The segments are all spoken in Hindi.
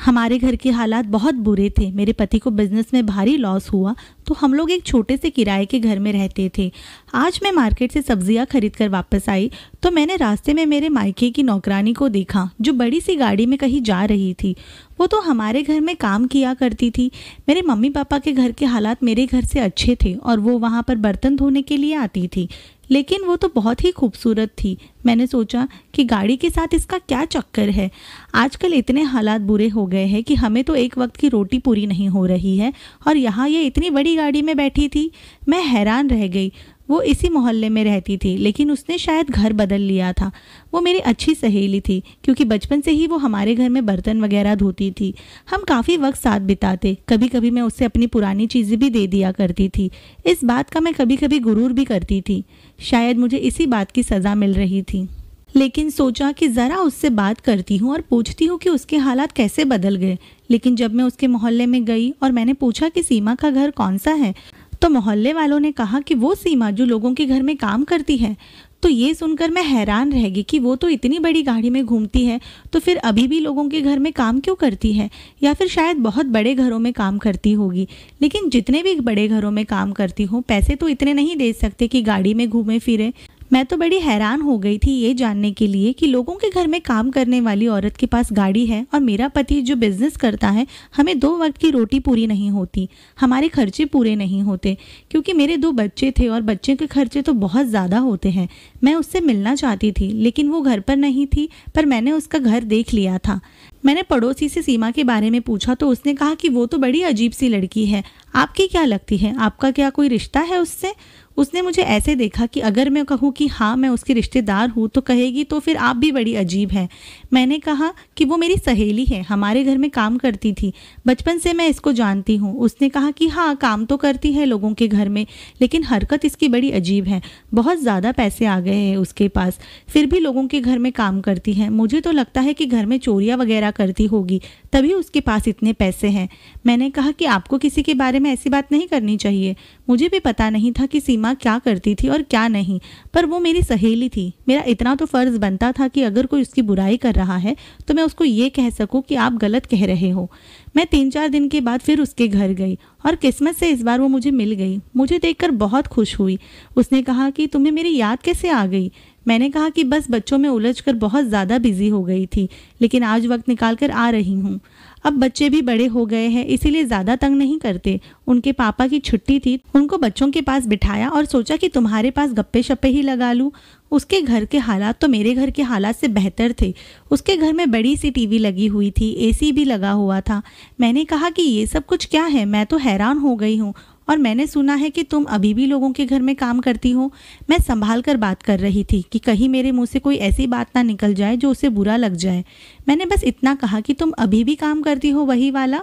हमारे घर के हालात बहुत बुरे थे। मेरे पति को बिजनेस में भारी लॉस हुआ तो हम लोग एक छोटे से किराए के घर में रहते थे। आज मैं मार्केट से सब्जियां खरीद कर वापस आई तो मैंने रास्ते में मेरे मायके की नौकरानी को देखा जो बड़ी सी गाड़ी में कहीं जा रही थी। वो तो हमारे घर में काम किया करती थी। मेरे मम्मी पापा के घर के हालात मेरे घर से अच्छे थे और वो वहाँ पर बर्तन धोने के लिए आती थी, लेकिन वो तो बहुत ही खूबसूरत थी। मैंने सोचा कि गाड़ी के साथ इसका क्या चक्कर है। आजकल इतने हालात बुरे हो गए हैं कि हमें तो एक वक्त की रोटी पूरी नहीं हो रही है और यहाँ ये इतनी बड़ी गाड़ी में बैठी थी। मैं हैरान रह गई। वो इसी मोहल्ले में रहती थी, लेकिन उसने शायद घर बदल लिया था। वो मेरी अच्छी सहेली थी क्योंकि बचपन से ही वो हमारे घर में बर्तन वगैरह धोती थी। हम काफ़ी वक्त साथ बिताते। कभी कभी मैं उससे अपनी पुरानी चीज़ें भी दे दिया करती थी। इस बात का मैं कभी कभी गुरूर भी करती थी। शायद मुझे इसी बात की सज़ा मिल रही थी, लेकिन सोचा कि ज़रा उससे बात करती हूँ और पूछती हूँ कि उसके हालात कैसे बदल गए। लेकिन जब मैं उसके मोहल्ले में गई और मैंने पूछा कि सीमा का घर कौन सा है, तो मोहल्ले वालों ने कहा कि वो सीमा जो लोगों के घर में काम करती है। तो ये सुनकर मैं हैरान रह गई कि वो तो इतनी बड़ी गाड़ी में घूमती है, तो फिर अभी भी लोगों के घर में काम क्यों करती है, या फिर शायद बहुत बड़े घरों में काम करती होगी। लेकिन जितने भी बड़े घरों में काम करती हूँ, पैसे तो इतने नहीं दे सकते कि गाड़ी में घूमे फिरे। मैं तो बड़ी हैरान हो गई थी ये जानने के लिए कि लोगों के घर में काम करने वाली औरत के पास गाड़ी है और मेरा पति जो बिजनेस करता है, हमें 2 वक्त की रोटी पूरी नहीं होती, हमारे खर्चे पूरे नहीं होते, क्योंकि मेरे 2 बच्चे थे और बच्चे के खर्चे तो बहुत ज़्यादा होते हैं। मैं उससे मिलना चाहती थी, लेकिन वो घर पर नहीं थी, पर मैंने उसका घर देख लिया था। मैंने पड़ोसी से सीमा के बारे में पूछा तो उसने कहा कि वो तो बड़ी अजीब सी लड़की है। आपकी क्या लगती है, आपका क्या कोई रिश्ता है उससे? उसने मुझे ऐसे देखा कि अगर मैं कहूँ कि हाँ मैं उसकी रिश्तेदार हूँ तो कहेगी तो फिर आप भी बड़ी अजीब हैं। मैंने कहा कि वो मेरी सहेली है, हमारे घर में काम करती थी, बचपन से मैं इसको जानती हूँ। उसने कहा कि हाँ काम तो करती है लोगों के घर में, लेकिन हरकत इसकी बड़ी अजीब है। बहुत ज़्यादा पैसे आ गए हैं उसके पास, फिर भी लोगों के घर में काम करती है। मुझे तो लगता है कि घर में चोरियाँ वगैरह करती होगी, तभी उसके पास इतने पैसे हैं। मैंने कहा कि आपको किसी के बारे में ऐसी बात नहीं करनी चाहिए। मुझे भी पता नहीं था कि सीमा क्या करती थी और क्या नहीं, पर वो मेरी सहेली थी। मेरा इतना तो फ़र्ज़ बनता था कि अगर कोई उसकी बुराई कर रहा है तो मैं उसको ये कह सकूं कि आप गलत कह रहे हो। मैं 3-4 दिन के बाद फिर उसके घर गई और किस्मत से इस बार वो मुझे मिल गई। मुझे देखकर बहुत खुश हुई। उसने कहा कि तुम्हें मेरी याद कैसे आ गई? मैंने कहा कि बस बच्चों में उलझकर बहुत ज़्यादा बिजी हो गई थी, लेकिन आज वक्त निकाल कर आ रही हूँ। अब बच्चे भी बड़े हो गए हैं, इसीलिए ज़्यादा तंग नहीं करते। उनके पापा की छुट्टी थी, उनको बच्चों के पास बिठाया और सोचा कि तुम्हारे पास गप्पे शप्पे ही लगा लूँ। उसके घर के हालात तो मेरे घर के हालात से बेहतर थे। उसके घर में बड़ी सी टीवी लगी हुई थी, एसी भी लगा हुआ था। मैंने कहा कि ये सब कुछ क्या है, मैं तो हैरान हो गई हूँ। और मैंने सुना है कि तुम अभी भी लोगों के घर में काम करती हो। मैं संभाल कर बात कर रही थी कि कहीं मेरे मुंह से कोई ऐसी बात ना निकल जाए जो उसे बुरा लग जाए। मैंने बस इतना कहा कि तुम अभी भी काम करती हो वही वाला,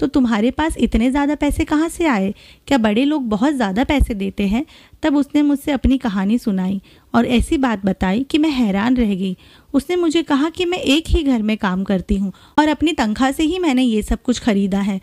तो तुम्हारे पास इतने ज़्यादा पैसे कहाँ से आए? क्या बड़े लोग बहुत ज़्यादा पैसे देते हैं? तब उसने मुझसे अपनी कहानी सुनाई और ऐसी बात बताई कि मैं हैरान रह गई। उसने मुझे कहा कि मैं एक ही घर में काम करती हूँ और अपनी तनख्वाह से ही मैंने ये सब कुछ खरीदा है।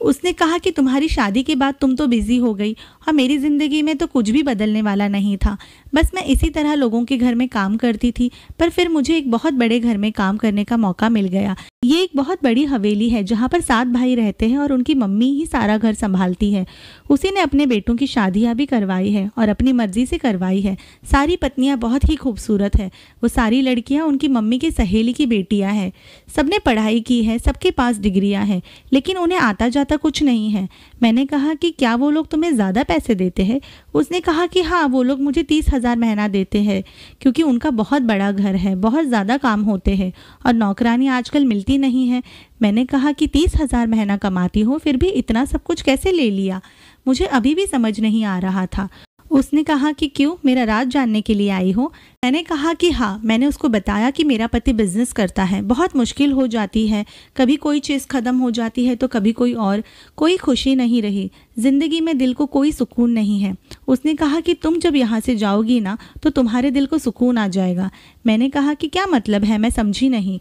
उसने कहा कि तुम्हारी शादी के बाद तुम तो बिजी हो गई और मेरी ज़िंदगी में तो कुछ भी बदलने वाला नहीं था। बस मैं इसी तरह लोगों के घर में काम करती थी, पर फिर मुझे एक बहुत बड़े घर में काम करने का मौका मिल गया। ये एक बहुत बड़ी हवेली है जहाँ पर 7 भाई रहते हैं और उनकी मम्मी ही सारा घर संभालती है। उसी ने अपने बेटों की शादियाँ भी करवाई है और अपनी मर्जी से करवाई है। सारी पत्नियाँ बहुत ही खूबसूरत है। वो सारी लड़कियाँ उनकी मम्मी की सहेली की बेटियाँ हैं। सबने पढ़ाई की है, सबके पास डिग्रियाँ हैं, लेकिन उन्हें आता जाता कुछ नहीं है। मैंने कहा कि क्या वो लोग तुम्हें ज़्यादा पैसे देते हैं? उसने कहा कि हाँ, वो लोग मुझे 30,000 महीना देते हैं, क्योंकि उनका बहुत बड़ा घर है, बहुत ज़्यादा काम होते हैं और नौकरानी आजकल मिलती नहीं है। मैंने कहा कि 30,000 महीना कमाती हो, फिर भी इतना सब कुछ कैसे ले लिया? मुझे अभी भी समझ नहीं आ रहा था। उसने कहा कि क्यों, मेरा राज जानने के लिए आई हो? मैंने कहा कि हाँ। मैंने उसको बताया कि मेरा पति बिजनेस करता है, बहुत मुश्किल हो जाती है, कभी कोई चीज़ ख़त्म हो जाती है तो कभी कोई और, कोई खुशी नहीं रही ज़िंदगी में, दिल को कोई सुकून नहीं है। उसने कहा कि तुम जब यहाँ से जाओगी ना तो तुम्हारे दिल को सुकून आ जाएगा। मैंने कहा कि क्या मतलब है, मैं समझी नहीं।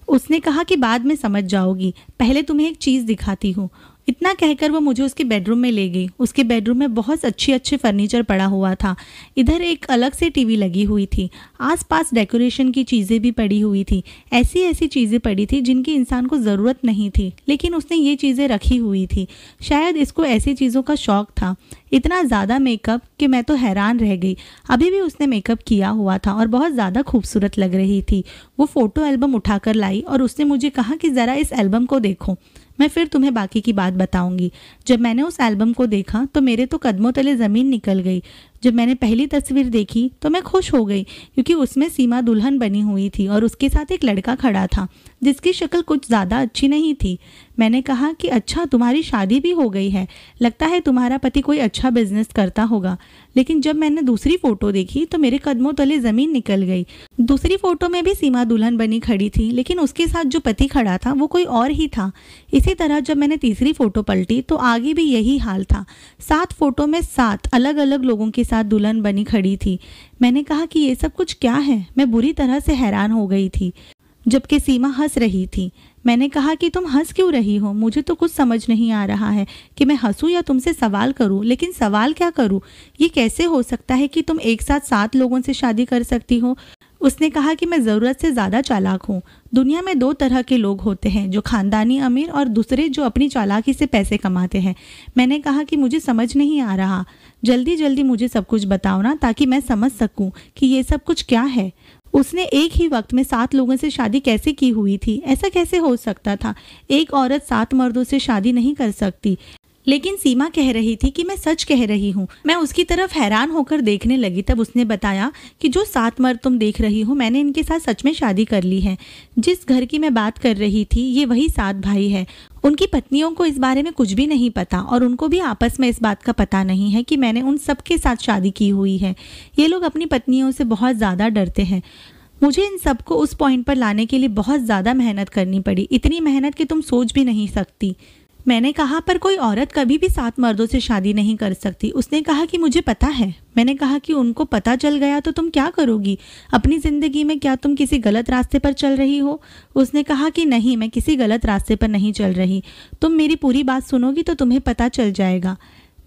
उसने कहा कि बाद में समझ जाओगी, पहले तुम्हें एक चीज़ दिखाती हूँ। इतना कहकर वो मुझे उसके बेडरूम में ले गई। उसके बेडरूम में बहुत अच्छे अच्छे फर्नीचर पड़ा हुआ था। इधर एक अलग से टीवी लगी हुई थी। आसपास डेकोरेशन की चीज़ें भी पड़ी हुई थी। ऐसी ऐसी चीज़ें पड़ी थी जिनकी इंसान को ज़रूरत नहीं थी, लेकिन उसने ये चीज़ें रखी हुई थी। शायद इसको ऐसी चीज़ों का शौक़ था। इतना ज़्यादा मेकअप कि मैं तो हैरान रह गई। अभी भी उसने मेकअप किया हुआ था और बहुत ज़्यादा खूबसूरत लग रही थी। वो फ़ोटो एल्बम उठाकर लाई और उसने मुझे कहा कि ज़रा इस एल्बम को देखो, मैं फिर तुम्हें बाकी की बात बताऊंगी। जब मैंने उस एल्बम को देखा तो मेरे तो कदमों तले ज़मीन निकल गई। जब मैंने पहली तस्वीर देखी तो मैं खुश हो गई, क्योंकि उसमें सीमा दुल्हन बनी हुई थी और उसके साथ एक लड़का खड़ा था जिसकी शक्ल कुछ ज़्यादा अच्छी नहीं थी। मैंने कहा कि अच्छा, तुम्हारी शादी भी हो गई है, लगता है तुम्हारा पति कोई अच्छा बिजनेस करता होगा। लेकिन जब मैंने दूसरी फ़ोटो देखी तो मेरे कदमों तले ज़मीन निकल गई। दूसरी फ़ोटो में भी सीमा दुल्हन बनी खड़ी थी, लेकिन उसके साथ जो पति खड़ा था वो कोई और ही था। इसी तरह जब मैंने तीसरी फ़ोटो पलटी तो आगे भी यही हाल था। 7 फ़ोटो में 7 अलग अलग लोगों के साथ दुल्हन बनी खड़ी थी। मैंने कहा कि ये सब कुछ क्या है। मैं बुरी तरह से हैरान हो गई थी, जबकि सीमा हंस रही थी। मैंने कहा कि तुम हंस क्यों रही हो? मुझे तो कुछ समझ नहीं आ रहा है कि मैं हंसूं या तुमसे सवाल करूं। लेकिन सवाल क्या करूं? ये कैसे हो सकता है कि तुम एक साथ 7 लोगों से शादी कर सकती हो? उसने कहा कि मैं ज़रूरत से ज़्यादा चालाक हूँ। दुनिया में 2 तरह के लोग होते हैं, जो ख़ानदानी अमीर और दूसरे जो अपनी चालाकी से पैसे कमाते हैं। मैंने कहा कि मुझे समझ नहीं आ रहा, जल्दी जल्दी मुझे सब कुछ बताओ ना, ताकि मैं समझ सकूं कि ये सब कुछ क्या है। उसने एक ही वक्त में 7 लोगों से शादी कैसे की हुई थी? ऐसा कैसे हो सकता था? एक औरत 7 मर्दों से शादी नहीं कर सकती। लेकिन सीमा कह रही थी कि मैं सच कह रही हूँ। मैं उसकी तरफ हैरान होकर देखने लगी। तब उसने बताया कि जो 7 मर्द तुम देख रही हो, मैंने इनके साथ सच में शादी कर ली है। जिस घर की मैं बात कर रही थी, ये वही 7 भाई है। उनकी पत्नियों को इस बारे में कुछ भी नहीं पता और उनको भी आपस में इस बात का पता नहीं है कि मैंने उन सब के साथ शादी की हुई है। ये लोग अपनी पत्नियों से बहुत ज़्यादा डरते हैं। मुझे इन सबको उस पॉइंट पर लाने के लिए बहुत ज़्यादा मेहनत करनी पड़ी, इतनी मेहनत कि तुम सोच भी नहीं सकती। मैंने कहा, पर कोई औरत कभी भी 7 मर्दों से शादी नहीं कर सकती। उसने कहा कि मुझे पता है। मैंने कहा कि उनको पता चल गया तो तुम क्या करोगी अपनी ज़िंदगी में? क्या तुम किसी गलत रास्ते पर चल रही हो? उसने कहा कि नहीं, मैं किसी गलत रास्ते पर नहीं चल रही। तुम मेरी पूरी बात सुनोगी तो तुम्हें पता चल जाएगा।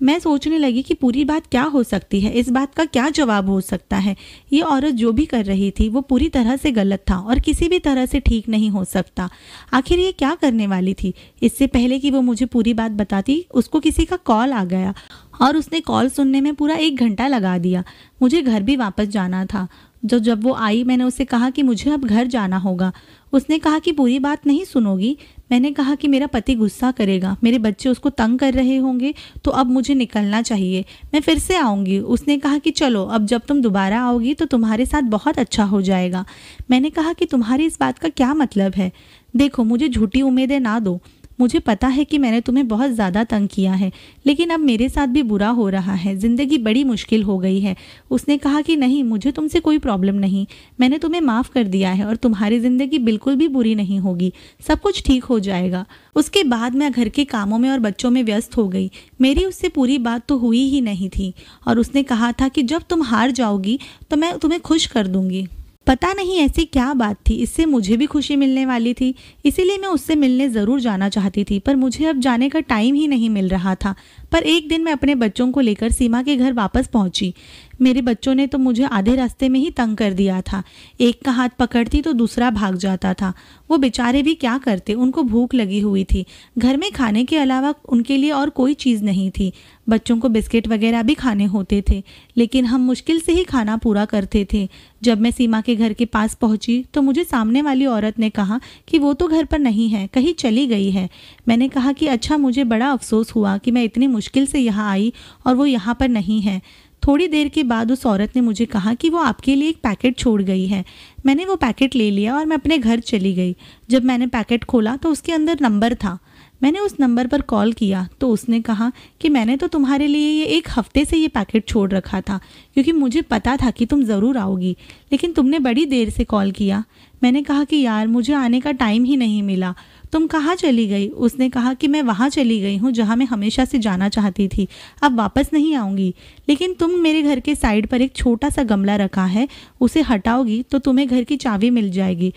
मैं सोचने लगी कि पूरी बात क्या हो सकती है, इस बात का क्या जवाब हो सकता है। ये औरत जो भी कर रही थी वो पूरी तरह से गलत था और किसी भी तरह से ठीक नहीं हो सकता। आखिर ये क्या करने वाली थी? इससे पहले कि वो मुझे पूरी बात बताती, उसको किसी का कॉल आ गया और उसने कॉल सुनने में पूरा 1 घंटा लगा दिया। मुझे घर भी वापस जाना था। जब वो आई, मैंने उससे कहा कि मुझे अब घर जाना होगा। उसने कहा कि पूरी बात नहीं सुनोगी? मैंने कहा कि मेरा पति गुस्सा करेगा, मेरे बच्चे उसको तंग कर रहे होंगे, तो अब मुझे निकलना चाहिए, मैं फिर से आऊँगी। उसने कहा कि चलो, अब जब तुम दोबारा आओगी तो तुम्हारे साथ बहुत अच्छा हो जाएगा। मैंने कहा कि तुम्हारी इस बात का क्या मतलब है? देखो, मुझे झूठी उम्मीदें ना दो। मुझे पता है कि मैंने तुम्हें बहुत ज़्यादा तंग किया है, लेकिन अब मेरे साथ भी बुरा हो रहा है। ज़िंदगी बड़ी मुश्किल हो गई है। उसने कहा कि नहीं, मुझे तुमसे कोई प्रॉब्लम नहीं, मैंने तुम्हें माफ़ कर दिया है और तुम्हारी ज़िंदगी बिल्कुल भी बुरी नहीं होगी, सब कुछ ठीक हो जाएगा। उसके बाद मैं घर के कामों में और बच्चों में व्यस्त हो गई। मेरी उससे पूरी बात तो हुई ही नहीं थी और उसने कहा था कि जब तुम हार जाओगी तो मैं तुम्हें खुश कर दूंगी। पता नहीं ऐसी क्या बात थी, इससे मुझे भी खुशी मिलने वाली थी, इसीलिए मैं उससे मिलने ज़रूर जाना चाहती थी, पर मुझे अब जाने का टाइम ही नहीं मिल रहा था। पर एक दिन मैं अपने बच्चों को लेकर सीमा के घर वापस पहुंची। मेरे बच्चों ने तो मुझे आधे रास्ते में ही तंग कर दिया था। एक का हाथ पकड़ती तो दूसरा भाग जाता था। वो बेचारे भी क्या करते, उनको भूख लगी हुई थी। घर में खाने के अलावा उनके लिए और कोई चीज़ नहीं थी। बच्चों को बिस्किट वगैरह भी खाने होते थे, लेकिन हम मुश्किल से ही खाना पूरा करते थे। जब मैं सीमा के घर के पास पहुंची तो मुझे सामने वाली औरत ने कहा कि वो तो घर पर नहीं है, कहीं चली गई है। मैंने कहा कि अच्छा, मुझे बड़ा अफसोस हुआ कि मैं इतनी मुश्किल से यहाँ आई और वो यहाँ पर नहीं है। थोड़ी देर के बाद उस औरत ने मुझे कहा कि वो आपके लिए एक पैकेट छोड़ गई है। मैंने वो पैकेट ले लिया और मैं अपने घर चली गई। जब मैंने पैकेट खोला तो उसके अंदर नंबर था। मैंने उस नंबर पर कॉल किया तो उसने कहा कि मैंने तो तुम्हारे लिए ये 1 हफ्ते से ये पैकेट छोड़ रखा था, क्योंकि मुझे पता था कि तुम ज़रूर आओगी, लेकिन तुमने बड़ी देर से कॉल किया। मैंने कहा कि यार, मुझे आने का टाइम ही नहीं मिला। तुम कहाँ चली गई? उसने कहा कि मैं वहाँ चली गई हूँ जहाँ मैं हमेशा से जाना चाहती थी, अब वापस नहीं आऊँगी। लेकिन तुम मेरे घर के साइड पर एक छोटा सा गमला रखा है, उसे हटाओगी तो तुम्हें घर की चाबी मिल जाएगी।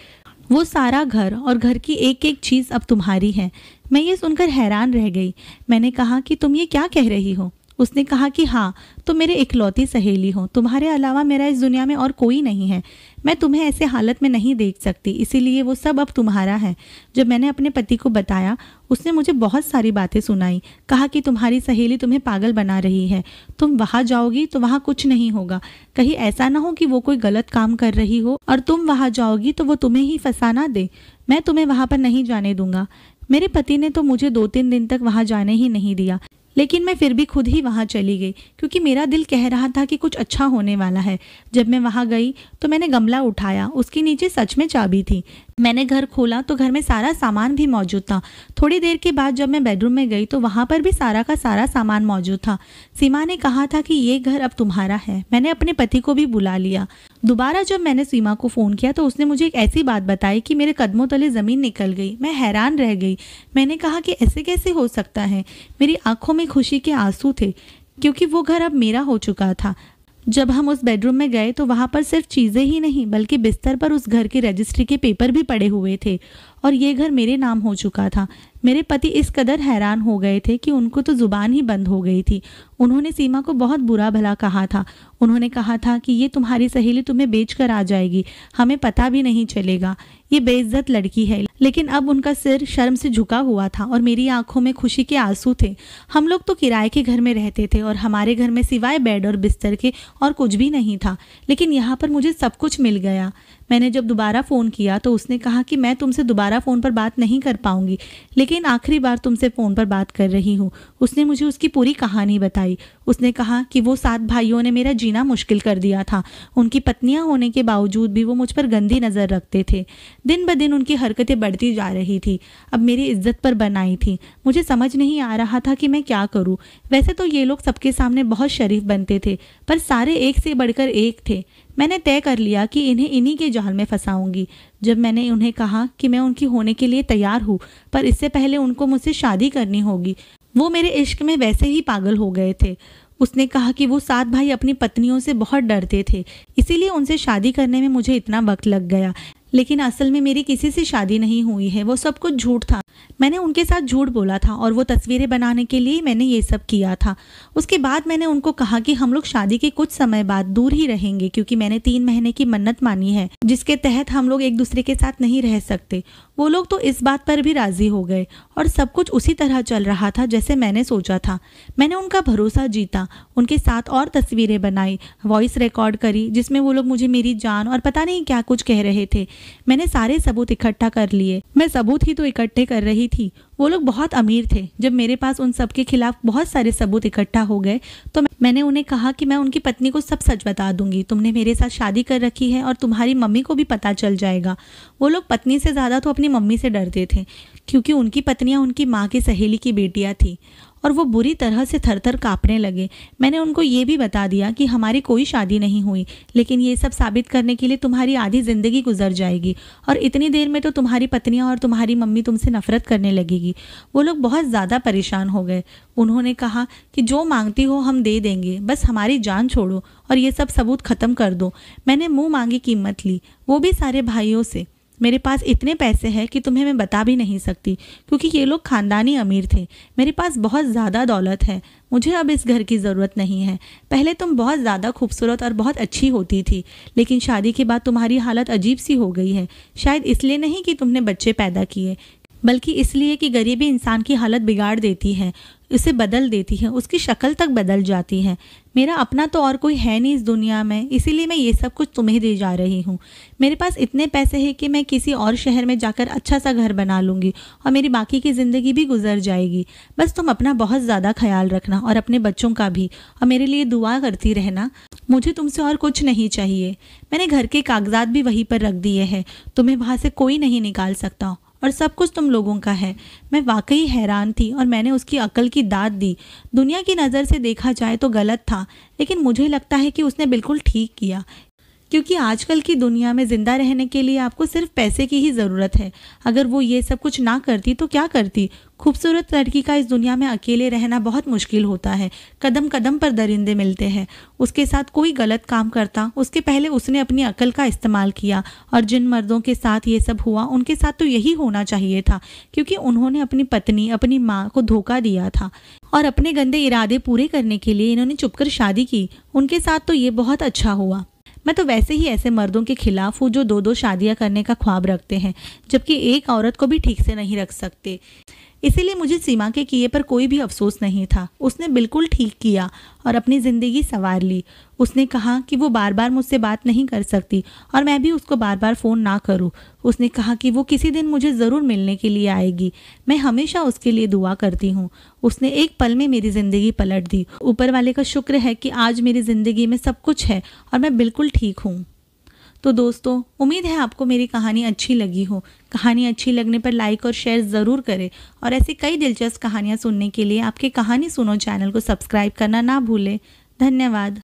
वो सारा घर और घर की एक एक चीज़ अब तुम्हारी है। मैं ये सुनकर हैरान रह गई। मैंने कहा कि तुम ये क्या कह रही हो? उसने कहा कि हाँ, तुम मेरे इकलौती सहेली हो, तुम्हारे अलावा मेरा इस दुनिया में और कोई नहीं है। मैं तुम्हें ऐसे हालत में नहीं देख सकती, इसीलिए वो सब अब तुम्हारा है। जब मैंने अपने पति को बताया, उसने मुझे बहुत सारी बातें सुनाई। कहा कि तुम्हारी सहेली तुम्हें पागल बना रही है, तुम वहाँ जाओगी तो वहाँ कुछ नहीं होगा। कहीं ऐसा ना हो कि वो कोई गलत काम कर रही हो और तुम वहाँ जाओगी तो वो तुम्हें ही फंसा ना दे। मैं तुम्हें वहाँ पर नहीं जाने दूंगा। मेरे पति ने तो मुझे 2-3 दिन तक वहाँ जाने ही नहीं दिया, लेकिन मैं फिर भी खुद ही वहाँ चली गई क्योंकि मेरा दिल कह रहा था कि कुछ अच्छा होने वाला है। जब मैं वहाँ गई तो मैंने गमला उठाया, उसके नीचे सच में चाबी थी। मैंने घर खोला तो घर में सारा सामान भी मौजूद था। थोड़ी देर के बाद जब मैं बेडरूम में गई तो वहाँ पर भी सारा का सारा सामान मौजूद था। सीमा ने कहा था कि ये घर अब तुम्हारा है। मैंने अपने पति को भी बुला लिया। दोबारा जब मैंने सीमा को फ़ोन किया तो उसने मुझे एक ऐसी बात बताई कि मेरे कदमों तले ज़मीन निकल गई। मैं हैरान रह गई। मैंने कहा कि ऐसे कैसे हो सकता है? मेरी आंखों में खुशी के आंसू थे क्योंकि वो घर अब मेरा हो चुका था। जब हम उस बेडरूम में गए तो वहाँ पर सिर्फ चीज़ें ही नहीं बल्कि बिस्तर पर उस घर की रजिस्ट्री के पेपर भी पड़े हुए थे और ये घर मेरे नाम हो चुका था। मेरे पति इस कदर हैरान हो गए थे कि उनको तो ज़ुबान ही बंद हो गई थी। उन्होंने सीमा को बहुत बुरा भला कहा था। उन्होंने कहा था कि ये तुम्हारी सहेली तुम्हें बेच कर आ जाएगी, हमें पता भी नहीं चलेगा, ये बेइज्जत लड़की है। लेकिन अब उनका सिर शर्म से झुका हुआ था और मेरी आंखों में खुशी के आंसू थे। हम लोग तो किराए के घर में रहते थे और हमारे घर में सिवाय बेड और बिस्तर के और कुछ भी नहीं था, लेकिन यहाँ पर मुझे सब कुछ मिल गया। मैंने जब दोबारा फ़ोन किया तो उसने कहा कि मैं तुमसे दोबारा फ़ोन पर बात नहीं कर पाऊंगी, लेकिन आखिरी बार तुमसे फ़ोन पर बात कर रही हूँ। उसने मुझे उसकी पूरी कहानी बताई। उसने कहा कि वो 7 भाइयों ने मेरा जीना मुश्किल कर दिया था। उनकी पत्नियां होने के बावजूद भी वो मुझ पर गंदी नज़र रखते थे। दिन ब दिन उनकी हरकतें बढ़ती जा रही थी। अब मेरी इज्जत पर बनाई थी। मुझे समझ नहीं आ रहा था कि मैं क्या करूँ। वैसे तो ये लोग सबके सामने बहुत शरीफ बनते थे, पर सारे एक से बढ़कर एक थे। मैंने तय कर लिया कि इन्हें इन्हीं के जाल में फंसाऊंगी। जब मैंने उन्हें कहा कि मैं उनकी होने के लिए तैयार हूँ, पर इससे पहले उनको मुझसे शादी करनी होगी, वो मेरे इश्क में वैसे ही पागल हो गए थे। उसने कहा कि वो 7 भाई अपनी पत्नियों से बहुत डरते थे, इसीलिए उनसे शादी करने में मुझे इतना वक्त लग गया। लेकिन असल में मेरी किसी से शादी नहीं हुई है, वो सब कुछ झूठ था। मैंने उनके साथ झूठ बोला था और वो तस्वीरें बनाने के लिए मैंने ये सब किया था। उसके बाद मैंने उनको कहा कि हम लोग शादी के कुछ समय बाद दूर ही रहेंगे क्योंकि मैंने 3 महीने की मन्नत मानी है जिसके तहत हम लोग एक दूसरे के साथ नहीं रह सकते। वो लोग तो इस बात पर भी राजी हो गए और सब कुछ उसी तरह चल रहा था जैसे मैंने सोचा था। मैंने उनका भरोसा जीता, उनके साथ और तस्वीरें बनाई, वॉइस रिकॉर्ड करी जिसमें वो लोग मुझे मेरी जान और पता नहीं क्या कुछ कह रहे थे। मैंने सारे सबूत इकट्ठा कर लिए। मैं सबूत ही तो इकट्ठे कर रही थी। वो लोग बहुत अमीर थे। जब मेरे पास उन सब के खिलाफ बहुत सारे सबूत इकट्ठा हो गए तो मैंने उन्हें कहा कि मैं उनकी पत्नी को सब सच बता दूंगी। तुमने मेरे साथ शादी कर रखी है और तुम्हारी मम्मी को भी पता चल जाएगा। वो लोग पत्नी से ज़्यादा तो अपनी मम्मी से डरते थे क्योंकि उनकी पत्नियां उनकी माँ की सहेली की बेटियां थी और वो बुरी तरह से थरथर कांपने लगे। मैंने उनको ये भी बता दिया कि हमारी कोई शादी नहीं हुई, लेकिन ये सब साबित करने के लिए तुम्हारी आधी ज़िंदगी गुजर जाएगी और इतनी देर में तो तुम्हारी पत्नियां और तुम्हारी मम्मी तुमसे नफरत करने लगेगी। वो लोग बहुत ज़्यादा परेशान हो गए। उन्होंने कहा कि जो मांगती हो हम दे देंगे, बस हमारी जान छोड़ो और ये सब सबूत ख़त्म कर दो। मैंने मुँह मांगी कीमत ली, वो भी सारे भाइयों से। मेरे पास इतने पैसे हैं कि तुम्हें मैं बता भी नहीं सकती क्योंकि ये लोग खानदानी अमीर थे। मेरे पास बहुत ज़्यादा दौलत है। मुझे अब इस घर की ज़रूरत नहीं है। पहले तुम बहुत ज़्यादा खूबसूरत और बहुत अच्छी होती थी, लेकिन शादी के बाद तुम्हारी हालत अजीब सी हो गई है। शायद इसलिए नहीं कि तुमने बच्चे पैदा किए, बल्कि इसलिए कि गरीबी इंसान की हालत बिगाड़ देती है, उसे बदल देती है, उसकी शक्ल तक बदल जाती है। मेरा अपना तो और कोई है नहीं इस दुनिया में, इसीलिए मैं ये सब कुछ तुम्हें दे जा रही हूँ। मेरे पास इतने पैसे हैं कि मैं किसी और शहर में जाकर अच्छा सा घर बना लूँगी और मेरी बाकी की ज़िंदगी भी गुजर जाएगी। बस तुम अपना बहुत ज़्यादा ख्याल रखना और अपने बच्चों का भी, और मेरे लिए दुआ करती रहना। मुझे तुमसे और कुछ नहीं चाहिए। मैंने घर के कागजात भी वहीं पर रख दिए हैं, तुम्हें वहाँ से कोई नहीं निकाल सकता और सब कुछ तुम लोगों का है। मैं वाकई हैरान थी और मैंने उसकी अकल की दाद दी। दुनिया की नज़र से देखा जाए तो गलत था, लेकिन मुझे लगता है कि उसने बिल्कुल ठीक किया। क्योंकि आजकल की दुनिया में ज़िंदा रहने के लिए आपको सिर्फ पैसे की ही ज़रूरत है। अगर वो ये सब कुछ ना करती तो क्या करती? खूबसूरत लड़की का इस दुनिया में अकेले रहना बहुत मुश्किल होता है। कदम कदम पर दरिंदे मिलते हैं। उसके साथ कोई गलत काम करता, उसके पहले उसने अपनी अकल का इस्तेमाल किया, और जिन मर्दों के साथ ये सब हुआ उनके साथ तो यही होना चाहिए था, क्योंकि उन्होंने अपनी पत्नी, अपनी माँ को धोखा दिया था और अपने गंदे इरादे पूरे करने के लिए इन्होंने चुपकर शादी की। उनके साथ तो ये बहुत अच्छा हुआ। मैं तो वैसे ही ऐसे मर्दों के खिलाफ हूँ जो दो दो शादियाँ करने का ख्वाब रखते हैं, जबकि एक औरत को भी ठीक से नहीं रख सकते। इसीलिए मुझे सीमा के किए पर कोई भी अफसोस नहीं था। उसने बिल्कुल ठीक किया और अपनी ज़िंदगी संवार ली। उसने कहा कि वो बार बार मुझसे बात नहीं कर सकती और मैं भी उसको बार बार फ़ोन ना करूं। उसने कहा कि वो किसी दिन मुझे ज़रूर मिलने के लिए आएगी। मैं हमेशा उसके लिए दुआ करती हूँ। उसने एक पल में मेरी ज़िंदगी पलट दी। ऊपर वाले का शुक्र है कि आज मेरी ज़िंदगी में सब कुछ है और मैं बिल्कुल ठीक हूँ। तो दोस्तों, उम्मीद है आपको मेरी कहानी अच्छी लगी हो। कहानी अच्छी लगने पर लाइक और शेयर ज़रूर करें और ऐसी कई दिलचस्प कहानियाँ सुनने के लिए आपके कहानी सुनो चैनल को सब्सक्राइब करना ना भूलें। धन्यवाद।